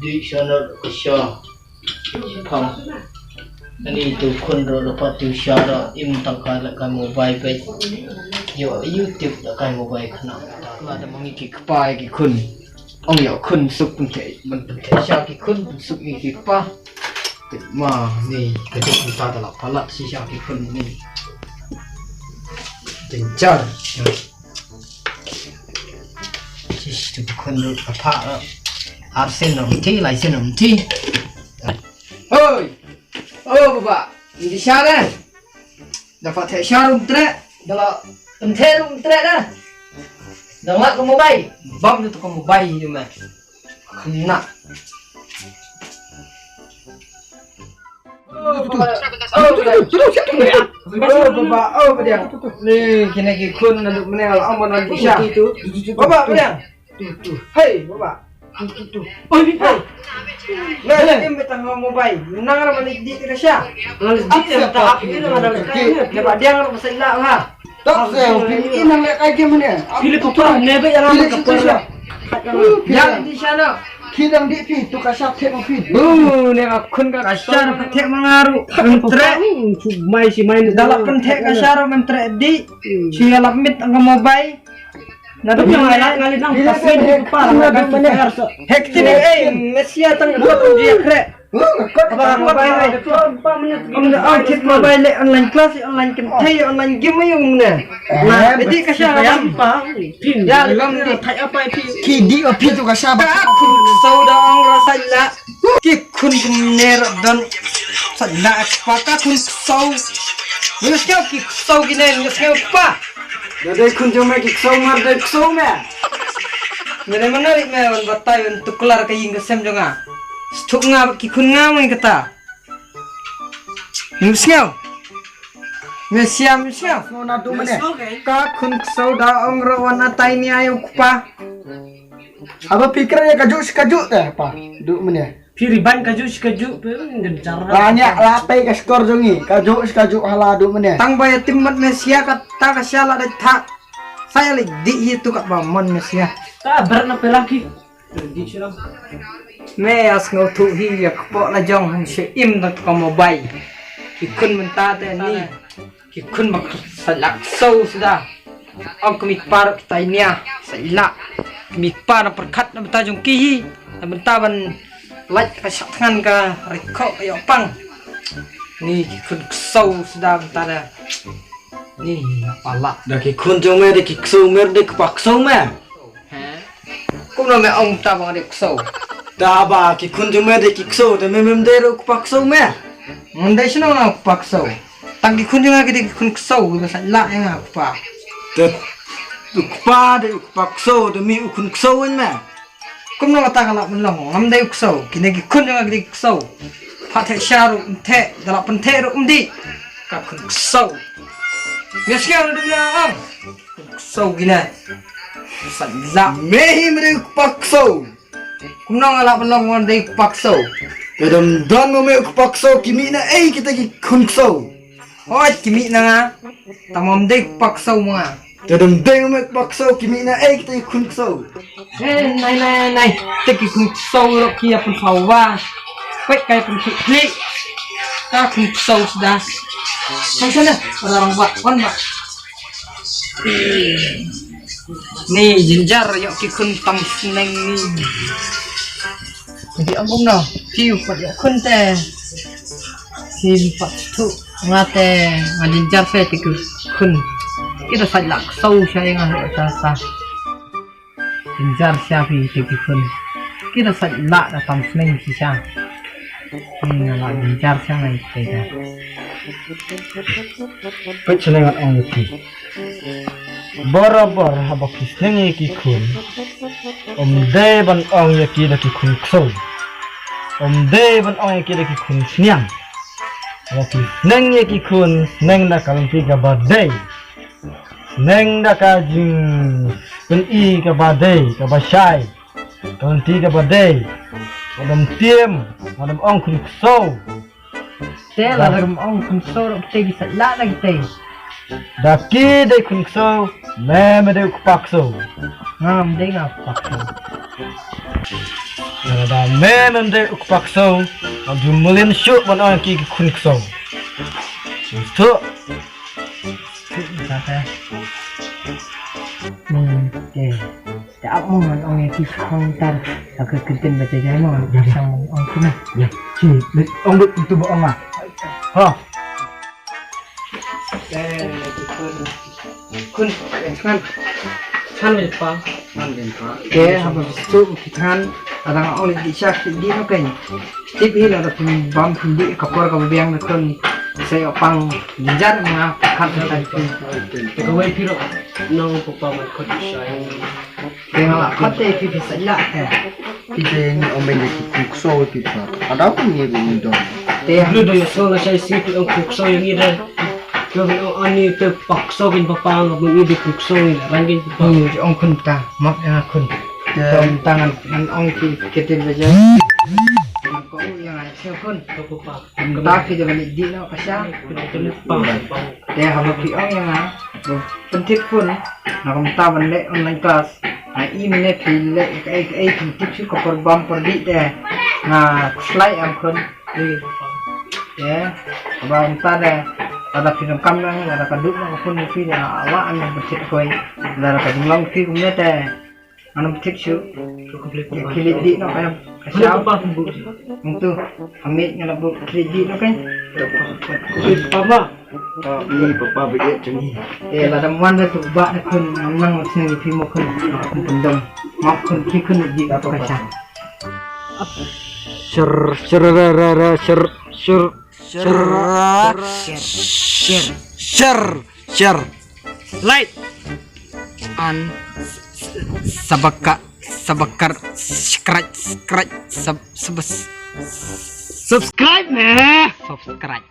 Di sana Syah Pang ini tu kun ro dapat tu syara im tangkai lakai mobile baik yo YouTube lakai mobile kena ada mengiki kepai ki kun ong yo kun sup pun ke men Syah ki kun sup ni ki pa ma ni keduk kita dalam palat si Syah ki kun ni tencar si tu kun ro apa arsen nom ti lai sen nom ti oi oh bapak ini Syah dapat tak Syah rum trek dalam entah rum trek dah dah mak ke mobile bam tu ke mobile je mah kena oh bapak oh dia ni kena ke kun nak menel aman lagi Syah bapak dia hei bapak tu oh ni nah, ini betang mobile. Nang orang balik di Syah. Balik di tak ini ada lagi. Dapat dia orang masih lah ha. Tak saya pilih nang lek aja mana. Pilih apa? Nebe yang orang kapal. Yang di sana. Kidang di pi tu kasap tek pi. Ni akun ka kasar tek mengaru. Mentre mai si main dalam pentek kasar mentre di. Si alamit ang mobile. Nado yang ngali nang pasir di kepala nado mana hektin Mesia tang dua dia krek apa menit mobile online class online kentai online game yung na nah jadi kasya apa ya lam di thai apa ki di api tu kasya ba sauda ang rasalla ki kun ner dan salla paka kun sau nyesnya ki sau gine nyesnya pa jadi kunjung lagi kesau marde kesau me. Mana menarik me wan batai untuk kelar kayu kesem jonga. Stuk ngap kikun ngamai kata. Musiau. Musiam. Nona tu mana? Ka kun kesau dah ong rawan atai ni ayo kupa. Apa pikirnya kajuk teh apa? Duk mana? Piriban kajuk gencar. Banyak lapai ke skor jongi. Kajuk hala duk mana? Tang bayar timmat Mesia kata kasyala dah tak. Saya lagi di itu kat baman Mesia. Tak berapa lagi. Di silang. Meas ngau hi ya kepok la jong si im tak mobile. Kikun mentah ni. Kikun mak salak sau sudah. Ang kumit par kita ini ya. Salak. Kumit par perkat na betajong kihi. Na bentaban like kasatan ka rekok ayo pang. Ni kikun sau sudah bentar. Ni apalah. Dah kikun jong me de kiksau mer de kepaksau me. Kau nama ông ta bằng được sầu. Ta bà cái con chúng mày để kích sầu, thì mày để được bạc sầu mẹ. Mình đây sao nào bạc sầu? Tăng cái con chúng mày cái con sầu thì phải lại nha bạc. Được ba để bạc sầu thì mình con sầu anh mẹ. Cũng nó ta kalau mình lòng ngắm đây sầu, cái này cái con chúng mày cái sầu. Phát thể xa rồi thể, đã là phần thể rồi đi. Các con sầu. Nghe xem được không? Sầu cái này. Salak mehi mereka pakso. Kumnong alap penong mereka pakso. Kedam dan mereka pakso kimi na kita kunkso. Oh kimi na nga. Tamam dek pakso mga. Kedam dan mereka pakso kimi na kita kunkso. Nai. Teki kunkso lo kia pun sawa. Pek kaya pun klik. Ta kunkso sudah. Sana orang buat kan mak. Ni jinjar yuk kikun tam seneng ni. Jadi ambung no, piu pada kun teh. Simpat tu ngate ngadinjar saya tikus kun. Kita salak sau saya ngah sasa. Jinjar siapa tikus kun. Kita salak datang seneng sisa. Ini ngalah jinjar saya ngai kita. Percenengan orang itu. Barabar habak kisneng ki kun de ban ong ki da ki kun kso de ban ong ki da ki kun snyang habak kisneng ki kun neng da kalung pi ga badai neng da ka jing ben i ga badai ga basai kalung ti ga badai madam tiem madam ong kun kso te la madam ong kun kso ro te gi sala lagi te Daki dai kun so, me me dai kupak so. Ngam dai ngap pakso. Da me dai kupak so, am jumulin shoot man on ki kun so. Tu. Kata. Oke. Tak mau orang yang kisah tar. Aku kertin baca jama. Sang orang tu nak. Ya, si, ong duk itu bohong ah. Ha. Kun kan le pa ke haba bisu kitan adang oleh disyak di no kan tip hi la pun bam pun di kapor ka biang na kun saya opang jar mga kan tan pun Kawai piro nang pagpaman ko siya. tengok lah kate pi bisa la Kita ni orang benda kukso kita. Ada apa ni benda? teh Lu do so la siya sipi ang kukso yung ira. Gawin ang ani pe pakso kin papang ang ibi kukso ni rangin pa. ni ong kun ta mak yang kun tom tangan an ong ki ketin baca ko yang ai sel kun Kapapa. ta ki de balik di no kasya teh haba pi ong yang ah pentit pun nak ta ban le online class ai mene pi le ai pentit su ko por bam por di de na slide ang kun ya abang ta de ada film kamera ada kaduk na pun fi de awa an pentit koi ada kadung long fi kumne te anam pentit su kilit di no kaya kasya untuk amit ngala bu kilit di no kan Papa. Ini papa beli cumi. la dam wan da tu ba na kun nang sing fi mo kun pendom mak kun ki kun di ka kasya Syur light an sabakar scratch subscribe man. subscribe